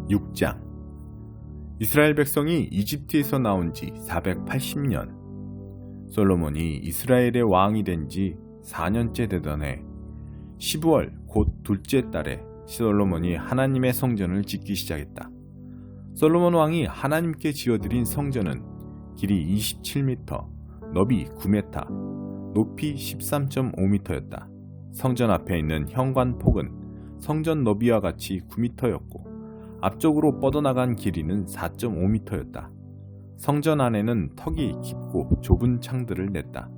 6장. 이스라엘 백성이 이집트에서 나온 지 480년, 솔로몬이 이스라엘의 왕이 된 지 4년째 되던 해 12월 곧 둘째 달에 솔로몬이 하나님의 성전을 짓기 시작했다. 솔로몬 왕이 하나님께 지어드린 성전은 길이 27m, 너비 9m, 높이 13.5m였다. 성전 앞에 있는 현관폭은 성전 너비와 같이 9m였고 앞쪽으로 뻗어나간 길이는 4.5m였다. 성전 안에는 턱이 깊고 좁은 창들을 냈다.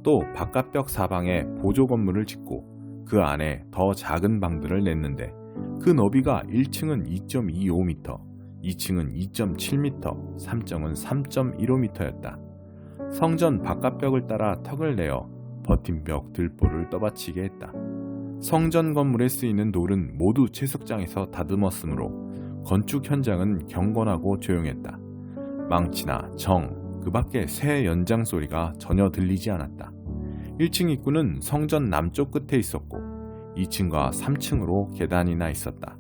또 바깥벽 사방에 보조 건물을 짓고 그 안에 더 작은 방들을 냈는데 그 너비가 1층은 2.25m, 2층은 2.7m, 3층은 3.15m였다. 성전 바깥벽을 따라 턱을 내어 버팀벽 들보를 떠받치게 했다. 성전 건물에 쓰이는 돌은 모두 채석장에서 다듬었으므로 건축 현장은 경건하고 조용했다. 망치나 정, 그 밖에 새 연장 소리가 전혀 들리지 않았다. 1층 입구는 성전 남쪽 끝에 있었고 2층과 3층으로 계단이나 있었다.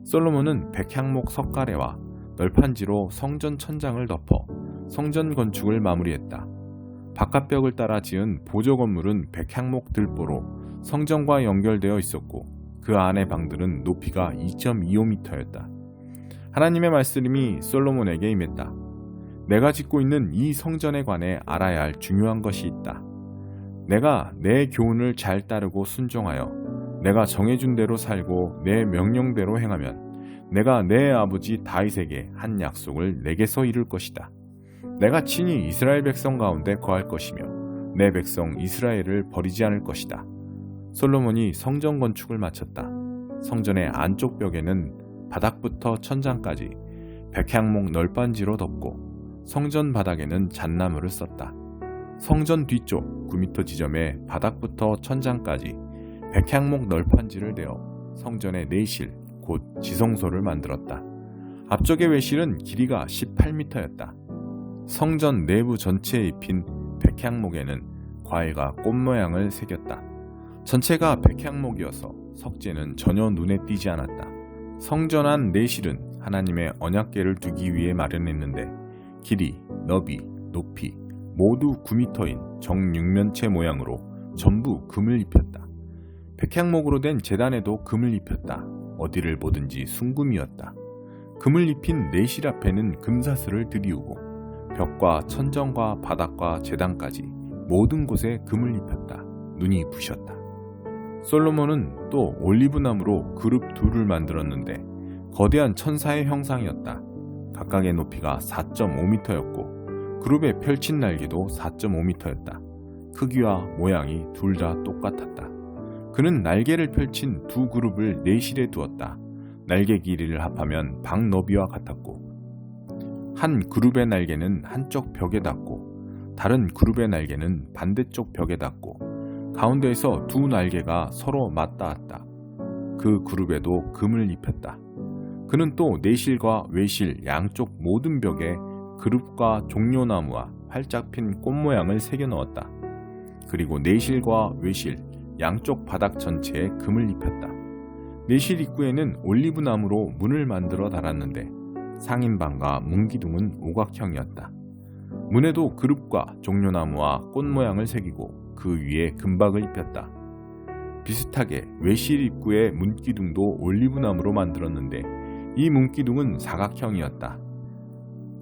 솔로몬은 백향목 석가래와 널판지로 성전 천장을 덮어 성전 건축을 마무리했다. 바깥벽을 따라 지은 보조 건물은 백향목 들보로 성전과 연결되어 있었고 그 안의 방들은 높이가 2.25m였다. 하나님의 말씀이 솔로몬에게 임했다. 내가 짓고 있는 이 성전에 관해 알아야 할 중요한 것이 있다. 내가 내 교훈을 잘 따르고 순종하여 내가 정해준 대로 살고 내 명령대로 행하면 내가 내 아버지 다윗에게 한 약속을 내게서 이룰 것이다. 내가 친히 이스라엘 백성 가운데 거할 것이며 내 백성 이스라엘을 버리지 않을 것이다. 솔로몬이 성전 건축을 마쳤다. 성전의 안쪽 벽에는 바닥부터 천장까지 백향목 널빤지로 덮고 성전 바닥에는 잣나무를 썼다. 성전 뒤쪽 9m 지점에 바닥부터 천장까지 백향목 널판지를 대어 성전의 내실, 곧 지성소를 만들었다. 앞쪽의 외실은 길이가 18m였다. 성전 내부 전체에 입힌 백향목에는 과일과 꽃 모양을 새겼다. 전체가 백향목이어서 석재는 전혀 눈에 띄지 않았다. 성전 안 내실은 하나님의 언약궤를 두기 위해 마련했는데 길이, 너비, 높이 모두 9m인 정육면체 모양으로 전부 금을 입혔다. 백향목으로 된 제단에도 금을 입혔다. 어디를 보든지 순금이었다. 금을 입힌 내실 앞에는 금사슬을 들이우고 벽과 천정과 바닥과 제단까지 모든 곳에 금을 입혔다. 눈이 부셨다. 솔로몬은 또 올리브나무로 그룹 둘을 만들었는데 거대한 천사의 형상이었다. 각각의 높이가 4.5m였고 그룹에 펼친 날개도 4.5m였다. 크기와 모양이 둘 다 똑같았다. 그는 날개를 펼친 두 그룹을 내실에 두었다. 날개 길이를 합하면 방 너비와 같았고 한 그룹의 날개는 한쪽 벽에 닿고 다른 그룹의 날개는 반대쪽 벽에 닿고 가운데에서 두 날개가 서로 맞닿았다. 그 그룹에도 금을 입혔다. 그는 또 내실과 외실 양쪽 모든 벽에 그룹과 종려나무와 활짝 핀 꽃 모양을 새겨 넣었다. 그리고 내실과 외실 양쪽 바닥 전체에 금을 입혔다. 내실 입구에는 올리브나무로 문을 만들어 달았는데 상인방과 문기둥은 오각형이었다. 문에도 그룹과 종려나무와 꽃 모양을 새기고 그 위에 금박을 입혔다. 비슷하게 외실 입구의 문기둥도 올리브나무로 만들었는데 이 문기둥은 사각형이었다.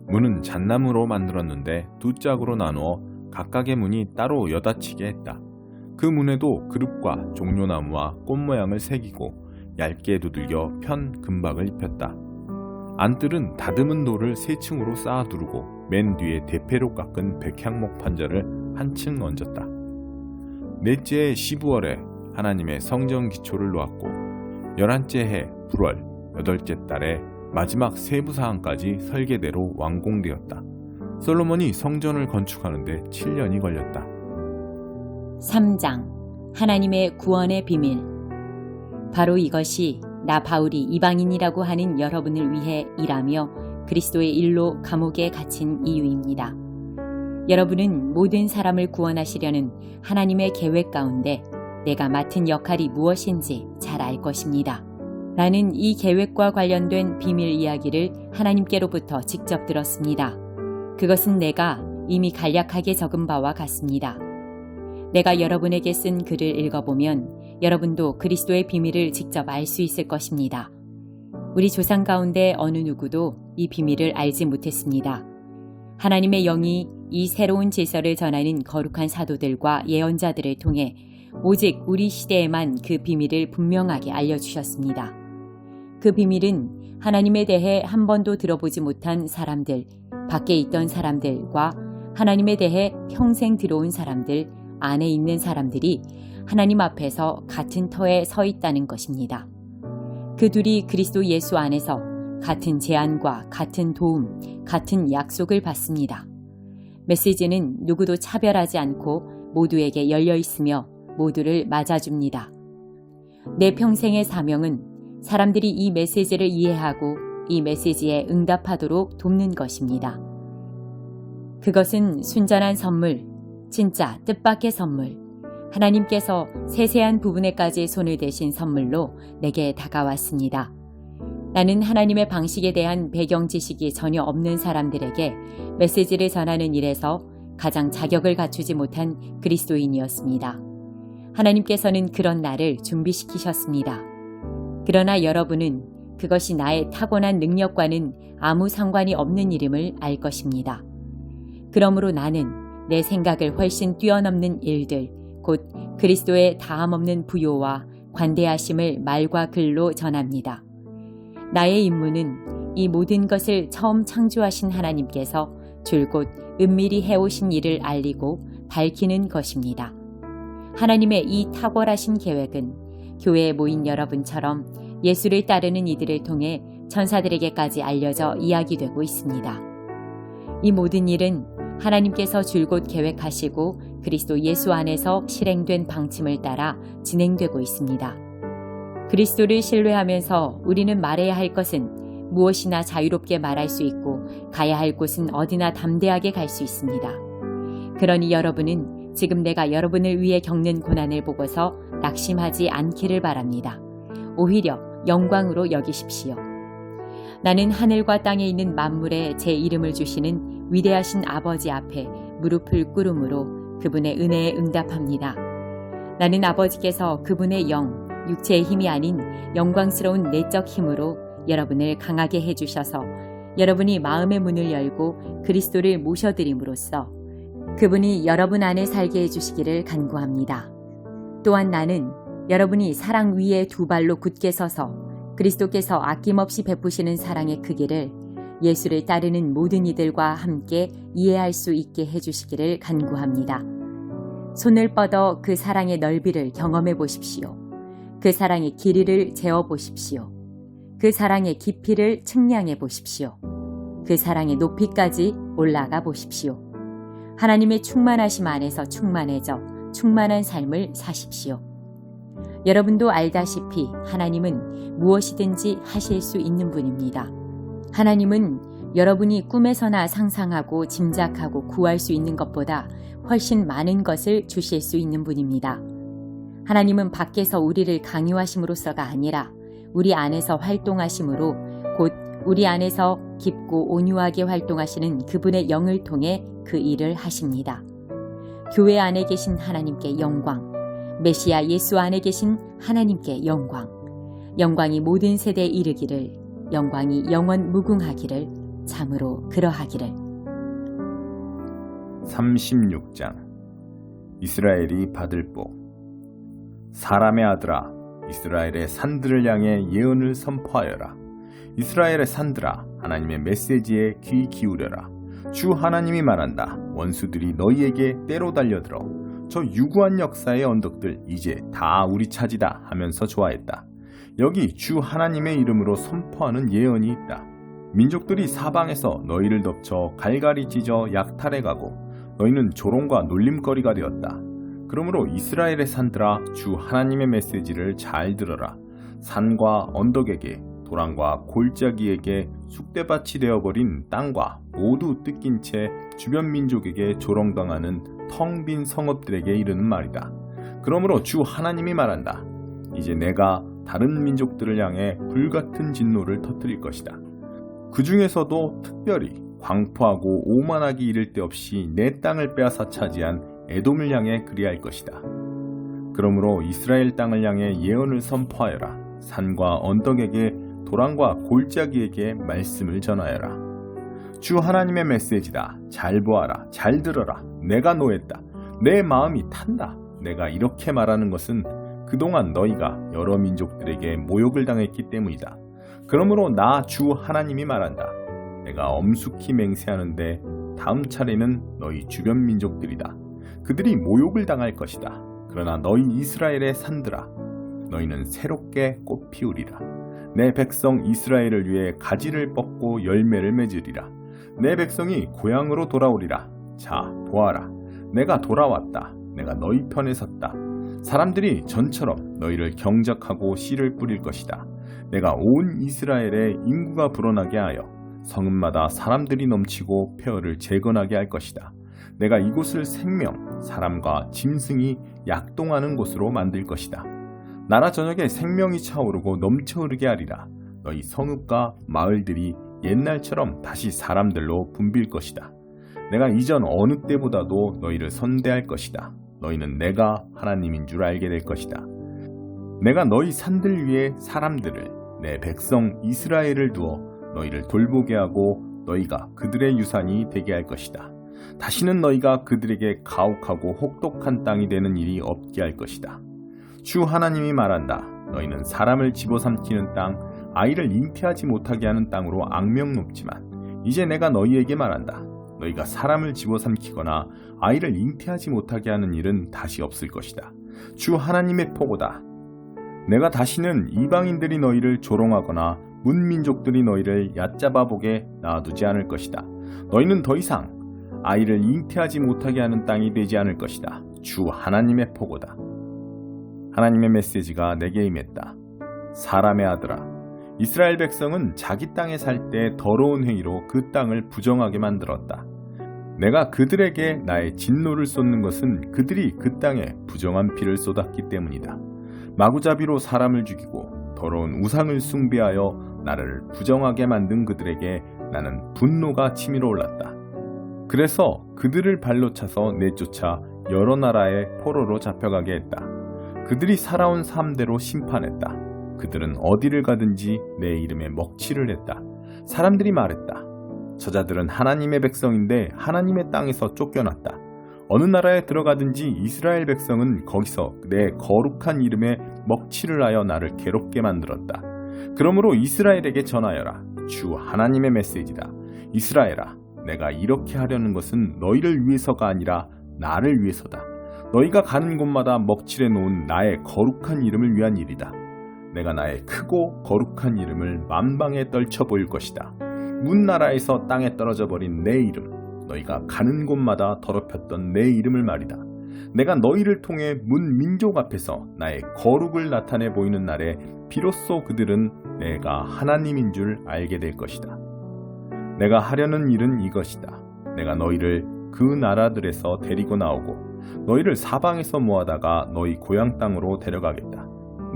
문은 잣나무로 만들었는데 두 짝으로 나누어 각각의 문이 따로 여닫히게 했다. 그 문에도 그룹과 종려나무와 꽃 모양을 새기고 얇게 두들겨 편 금박을 입혔다. 안뜰은 다듬은 돌을 세 층으로 쌓아 두르고 맨 뒤에 대패로 깎은 백향목 판자를 한 층 얹었다. 넷째 12월에 하나님의 성전 기초를 놓았고 11째 해 9월 8째 달에 마지막 세부 사항까지 설계대로 완공되었다. 솔로몬이 성전을 건축하는데 7년이 걸렸다. 3장. 하나님의 구원의 비밀. 바로 이것이 나 바울이 이방인이라고 하는 여러분을 위해 일하며 그리스도의 일로 감옥에 갇힌 이유입니다. 여러분은 모든 사람을 구원하시려는 하나님의 계획 가운데 내가 맡은 역할이 무엇인지 잘 알 것입니다. 나는 이 계획과 관련된 비밀 이야기를 하나님께로부터 직접 들었습니다. 그것은 내가 이미 간략하게 적은 바와 같습니다. 내가 여러분에게 쓴 글을 읽어보면 여러분도 그리스도의 비밀을 직접 알 수 있을 것입니다. 우리 조상 가운데 어느 누구도 이 비밀을 알지 못했습니다. 하나님의 영이 이 새로운 질서를 전하는 거룩한 사도들과 예언자들을 통해 오직 우리 시대에만 그 비밀을 분명하게 알려주셨습니다. 그 비밀은 하나님에 대해 한 번도 들어보지 못한 사람들, 밖에 있던 사람들과 하나님에 대해 평생 들어온 사람들, 안에 있는 사람들이 하나님 앞에서 같은 터에 서 있다는 것입니다. 그 둘이 그리스도 예수 안에서 같은 제안과 같은 도움, 같은 약속을 받습니다. 메시지는 누구도 차별하지 않고 모두에게 열려 있으며 모두를 맞아줍니다. 내 평생의 사명은 사람들이 이 메시지를 이해하고 이 메시지에 응답하도록 돕는 것입니다. 그것은 순전한 선물, 진짜 뜻밖의 선물, 하나님께서 세세한 부분에까지 손을 대신 선물로 내게 다가왔습니다. 나는 하나님의 방식에 대한 배경 지식이 전혀 없는 사람들에게 메시지를 전하는 일에서 가장 자격을 갖추지 못한 그리스도인이었습니다. 하나님께서는 그런 나를 준비시키셨습니다. 그러나 여러분은 그것이 나의 타고난 능력과는 아무 상관이 없는 일임을 알 것입니다. 그러므로 나는 내 생각을 훨씬 뛰어넘는 일들, 곧 그리스도의 다함없는 부요와 관대하심을 말과 글로 전합니다. 나의 임무는 이 모든 것을 처음 창조하신 하나님께서 줄곧 은밀히 해오신 일을 알리고 밝히는 것입니다. 하나님의 이 탁월하신 계획은 교회에 모인 여러분처럼 예수를 따르는 이들을 통해 천사들에게까지 알려져 이야기되고 있습니다. 이 모든 일은 하나님께서 줄곧 계획하시고 그리스도 예수 안에서 실행된 방침을 따라 진행되고 있습니다. 그리스도를 신뢰하면서 우리는 말해야 할 것은 무엇이나 자유롭게 말할 수 있고 가야 할 곳은 어디나 담대하게 갈 수 있습니다. 그러니 여러분은 지금 내가 여러분을 위해 겪는 고난을 보고서 낙심하지 않기를 바랍니다. 오히려 영광으로 여기십시오. 나는 하늘과 땅에 있는 만물에 제 이름을 주시는 위대하신 아버지 앞에 무릎을 꿇음으로 그분의 은혜에 응답합니다. 나는 아버지께서 그분의 영, 육체의 힘이 아닌 영광스러운 내적 힘으로 여러분을 강하게 해주셔서 여러분이 마음의 문을 열고 그리스도를 모셔드림으로써 그분이 여러분 안에 살게 해주시기를 간구합니다. 또한 나는 여러분이 사랑 위에 두 발로 굳게 서서 그리스도께서 아낌없이 베푸시는 사랑의 크기를 예수를 따르는 모든 이들과 함께 이해할 수 있게 해주시기를 간구합니다. 손을 뻗어 그 사랑의 넓이를 경험해 보십시오. 그 사랑의 길이를 재어 보십시오. 그 사랑의 깊이를 측량해 보십시오. 그 사랑의 높이까지 올라가 보십시오. 하나님의 충만하심 안에서 충만해져 충만한 삶을 사십시오. 여러분도 알다시피 하나님은 무엇이든지 하실 수 있는 분입니다. 하나님은 여러분이 꿈에서나 상상하고 짐작하고 구할 수 있는 것보다 훨씬 많은 것을 주실 수 있는 분입니다. 하나님은 밖에서 우리를 강요하심으로써가 아니라 우리 안에서 활동하심으로 곧 우리 안에서 깊고 온유하게 활동하시는 그분의 영을 통해 그 일을 하십니다. 교회 안에 계신 하나님께 영광, 메시아 예수 안에 계신 하나님께 영광, 영광이 모든 세대에 이르기를, 영광이 영원 무궁하기를, 참으로 그러하기를. 36장 이스라엘이 받을 복. 사람의 아들아, 이스라엘의 산들을 향해 예언을 선포하여라. 이스라엘의 산들아, 하나님의 메시지에 귀 기울여라. 주 하나님이 말한다. 원수들이 너희에게 때로 달려들어 저 유구한 역사의 언덕들 이제 다 우리 차지다 하면서 좋아했다. 여기 주 하나님의 이름으로 선포하는 예언이 있다. 민족들이 사방에서 너희를 덮쳐 갈갈이 찢어 약탈해가고 너희는 조롱과 놀림거리가 되었다. 그러므로 이스라엘의 산들아, 주 하나님의 메시지를 잘 들어라. 산과 언덕에게, 도랑과 골짜기에게, 쑥대밭이 되어버린 땅과 모두 뜯긴 채 주변 민족에게 조롱당하는 텅 빈 성읍들에게 이르는 말이다. 그러므로 주 하나님이 말한다. 이제 내가 다른 민족들을 향해 불같은 진노를 터뜨릴 것이다. 그 중에서도 특별히 광포하고 오만하기 이를 데 없이 내 땅을 빼앗아 차지한 에돔을 향해 그리할 것이다. 그러므로 이스라엘 땅을 향해 예언을 선포하여라. 산과 언덕에게 도랑과 골짜기에게 말씀을 전하여라. 주 하나님의 메시지다. 잘 보아라. 잘 들어라. 내가 노했다. 내 마음이 탄다. 내가 이렇게 말하는 것은 그동안 너희가 여러 민족들에게 모욕을 당했기 때문이다. 그러므로 나 주 하나님이 말한다. 내가 엄숙히 맹세하는데 다음 차례는 너희 주변 민족들이다. 그들이 모욕을 당할 것이다. 그러나 너희 이스라엘의 산들아, 너희는 새롭게 꽃 피우리라. 내 백성 이스라엘을 위해 가지를 뻗고 열매를 맺으리라. 내 백성이 고향으로 돌아오리라. 자, 보아라. 내가 돌아왔다. 내가 너희 편에 섰다. 사람들이 전처럼 너희를 경작하고 씨를 뿌릴 것이다. 내가 온 이스라엘에 인구가 불어나게 하여 성읍마다 사람들이 넘치고 폐허를 재건하게 할 것이다. 내가 이곳을 생명, 사람과 짐승이 약동하는 곳으로 만들 것이다. 나라 전역에 생명이 차오르고 넘쳐 흐르게 하리라. 너희 성읍과 마을들이 옛날처럼 다시 사람들로 붐빌 것이다. 내가 이전 어느 때보다도 너희를 선대할 것이다. 너희는 내가 하나님인 줄 알게 될 것이다. 내가 너희 산들 위에 사람들을, 내 백성 이스라엘을 두어 너희를 돌보게 하고 너희가 그들의 유산이 되게 할 것이다. 다시는 너희가 그들에게 가혹하고 혹독한 땅이 되는 일이 없게 할 것이다. 주 하나님이 말한다. 너희는 사람을 집어삼키는 땅, 아이를 잉태하지 못하게 하는 땅으로 악명 높지만 이제 내가 너희에게 말한다. 너희가 사람을 집어삼키거나 아이를 잉태하지 못하게 하는 일은 다시 없을 것이다. 주 하나님의 포고다. 내가 다시는 이방인들이 너희를 조롱하거나 문민족들이 너희를 얕잡아 보게 놔두지 않을 것이다. 너희는 더 이상 아이를 잉태하지 못하게 하는 땅이 되지 않을 것이다. 주 하나님의 포고다. 하나님의 메시지가 내게 임했다. 사람의 아들아, 이스라엘 백성은 자기 땅에 살 때 더러운 행위로 그 땅을 부정하게 만들었다. 내가 그들에게 나의 진노를 쏟는 것은 그들이 그 땅에 부정한 피를 쏟았기 때문이다. 마구잡이로 사람을 죽이고 더러운 우상을 숭배하여 나를 부정하게 만든 그들에게 나는 분노가 치밀어 올랐다. 그래서 그들을 발로 차서 내쫓아 여러 나라의 포로로 잡혀가게 했다. 그들이 살아온 삶대로 심판했다. 그들은 어디를 가든지 내 이름에 먹칠을 했다. 사람들이 말했다. 저자들은 하나님의 백성인데 하나님의 땅에서 쫓겨났다. 어느 나라에 들어가든지 이스라엘 백성은 거기서 내 거룩한 이름에 먹칠을 하여 나를 괴롭게 만들었다. 그러므로 이스라엘에게 전하여라. 주 하나님의 메시지다. 이스라엘아, 내가 이렇게 하려는 것은 너희를 위해서가 아니라 나를 위해서다. 너희가 가는 곳마다 먹칠해 놓은 나의 거룩한 이름을 위한 일이다. 내가 나의 크고 거룩한 이름을 만방에 떨쳐 보일 것이다. 문나라에서 땅에 떨어져 버린 내 이름, 너희가 가는 곳마다 더럽혔던 내 이름을 말이다. 내가 너희를 통해 문민족 앞에서 나의 거룩을 나타내 보이는 날에 비로소 그들은 내가 하나님인 줄 알게 될 것이다. 내가 하려는 일은 이것이다. 내가 너희를 그 나라들에서 데리고 나오고 너희를 사방에서 모아다가 너희 고향 땅으로 데려가겠다.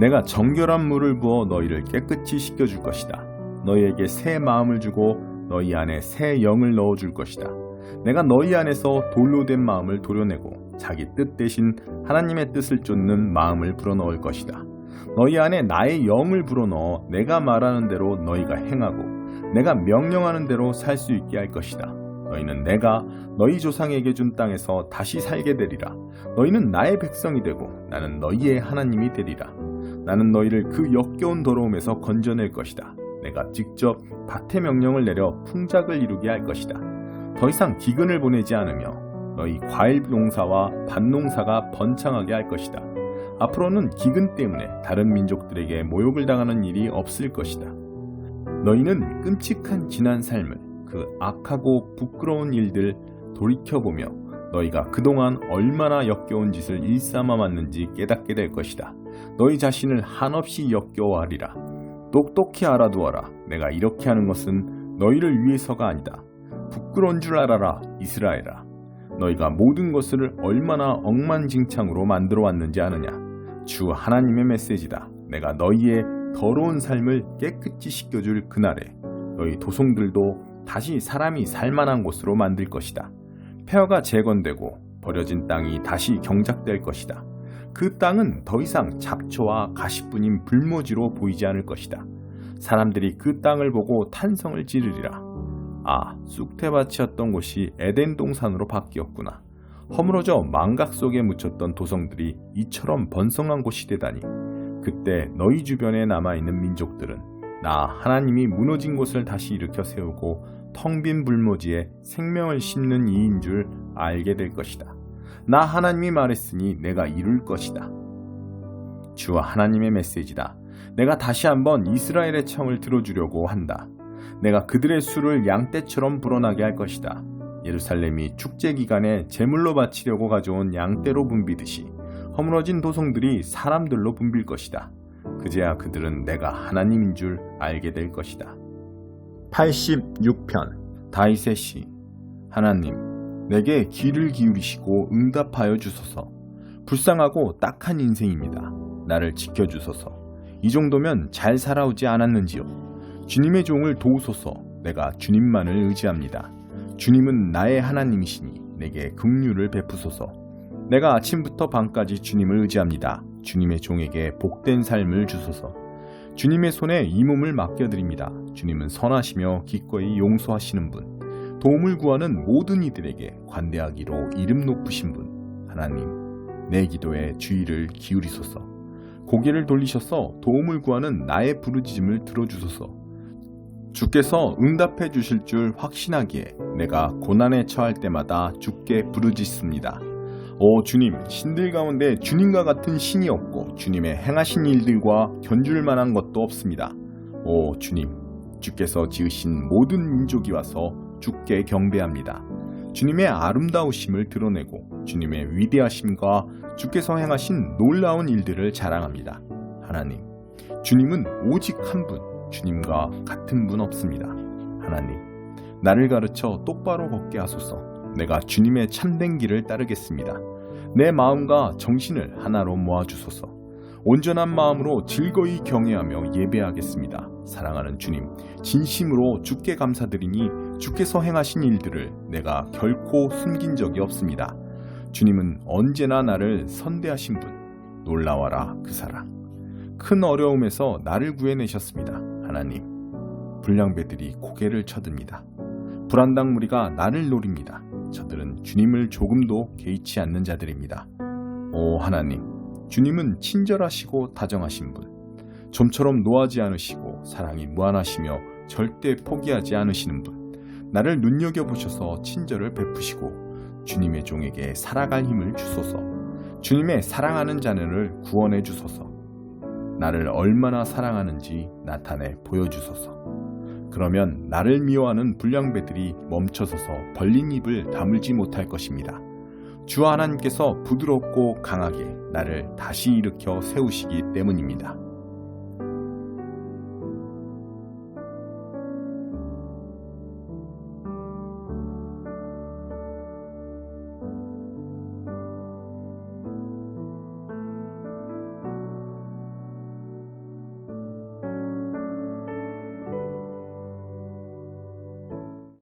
내가 정결한 물을 부어 너희를 깨끗이 씻겨줄 것이다. 너희에게 새 마음을 주고 너희 안에 새 영을 넣어줄 것이다. 내가 너희 안에서 돌로 된 마음을 도려내고 자기 뜻 대신 하나님의 뜻을 쫓는 마음을 불어넣을 것이다. 너희 안에 나의 영을 불어넣어 내가 말하는 대로 너희가 행하고 내가 명령하는 대로 살 수 있게 할 것이다. 너희는 내가 너희 조상에게 준 땅에서 다시 살게 되리라. 너희는 나의 백성이 되고 나는 너희의 하나님이 되리라. 나는 너희를 그 역겨운 더러움에서 건져낼 것이다. 내가 직접 밭의 명령을 내려 풍작을 이루게 할 것이다. 더 이상 기근을 보내지 않으며 너희 과일 농사와 밭 농사가 번창하게 할 것이다. 앞으로는 기근 때문에 다른 민족들에게 모욕을 당하는 일이 없을 것이다. 너희는 끔찍한 지난 삶을, 그 악하고 부끄러운 일들 돌이켜보며 너희가 그동안 얼마나 역겨운 짓을 일삼아 왔는지 깨닫게 될 것이다. 너희 자신을 한없이 역겨워하리라. 똑똑히 알아두어라. 내가 이렇게 하는 것은 너희를 위해서가 아니다. 부끄러운 줄 알아라, 이스라엘아. 너희가 모든 것을 얼마나 억만징창으로 만들어 왔는지 아느냐. 주 하나님의 메시지다. 내가 너희의 더러운 삶을 깨끗이 씻겨줄 그날에 너희 도성들도 다시 사람이 살만한 곳으로 만들 것이다. 폐허가 재건되고 버려진 땅이 다시 경작될 것이다. 그 땅은 더 이상 잡초와 가시뿐인 불모지로 보이지 않을 것이다. 사람들이 그 땅을 보고 탄성을 지르리라. 아, 쑥대밭이었던 곳이 에덴 동산으로 바뀌었구나. 허물어져 망각 속에 묻혔던 도성들이 이처럼 번성한 곳이 되다니. 그때 너희 주변에 남아있는 민족들은 나 하나님이 무너진 곳을 다시 일으켜 세우고 텅 빈 불모지에 생명을 심는 이인 줄 알게 될 것이다. 나 하나님이 말했으니 내가 이룰 것이다. 주와 하나님의 메시지다. 내가 다시 한번 이스라엘의 청을 들어주려고 한다. 내가 그들의 수를 양떼처럼 불어나게 할 것이다. 예루살렘이 축제 기간에 제물로 바치려고 가져온 양떼로 붐비듯이 허물어진 도성들이 사람들로 붐빌 것이다. 그제야 그들은 내가 하나님인 줄 알게 될 것이다. 86편 다윗의 시. 하나님, 내게 귀를 기울이시고 응답하여 주소서. 불쌍하고 딱한 인생입니다. 나를 지켜주소서. 이 정도면 잘 살아오지 않았는지요. 주님의 종을 도우소서. 내가 주님만을 의지합니다. 주님은 나의 하나님이시니 내게 긍휼을 베푸소서. 내가 아침부터 밤까지 주님을 의지합니다. 주님의 종에게 복된 삶을 주소서. 주님의 손에 이 몸을 맡겨드립니다. 주님은 선하시며 기꺼이 용서하시는 분, 도움을 구하는 모든 이들에게 관대하기로 이름 높으신 분. 하나님, 내 기도에 주의를 기울이소서. 고개를 돌리셔서 도움을 구하는 나의 부르짖음을 들어주소서. 주께서 응답해 주실 줄 확신하기에 내가 고난에 처할 때마다 주께 부르짖습니다. 오 주님, 신들 가운데 주님과 같은 신이 없고 주님의 행하신 일들과 견줄 만한 것도 없습니다. 오 주님, 주께서 지으신 모든 민족이 와서 주께 경배합니다. 주님의 아름다우심을 드러내고 주님의 위대하심과 주께서 행하신 놀라운 일들을 자랑합니다. 하나님, 주님은 오직 한 분, 주님과 같은 분 없습니다. 하나님, 나를 가르쳐 똑바로 걷게 하소서. 내가 주님의 참된 길을 따르겠습니다. 내 마음과 정신을 하나로 모아주소서. 온전한 마음으로 즐거이 경외하며 예배하겠습니다. 사랑하는 주님, 진심으로 주께 감사드리니 주께서 행하신 일들을 내가 결코 숨긴 적이 없습니다. 주님은 언제나 나를 선대하신 분, 놀라워라 그 사랑. 큰 어려움에서 나를 구해내셨습니다. 하나님, 불량배들이 고개를 쳐듭니다. 불안당 무리가 나를 노립니다. 저들은 주님을 조금도 개의치 않는 자들입니다. 오 하나님, 주님은 친절하시고 다정하신 분, 좀처럼 노하지 않으시고 사랑이 무한하시며 절대 포기하지 않으시는 분, 나를 눈여겨보셔서 친절을 베푸시고 주님의 종에게 살아갈 힘을 주소서. 주님의 사랑하는 자녀를 구원해 주소서. 나를 얼마나 사랑하는지 나타내 보여주소서. 그러면 나를 미워하는 불량배들이 멈춰서서 벌린 입을 다물지 못할 것입니다. 주 하나님께서 부드럽고 강하게 나를 다시 일으켜 세우시기 때문입니다.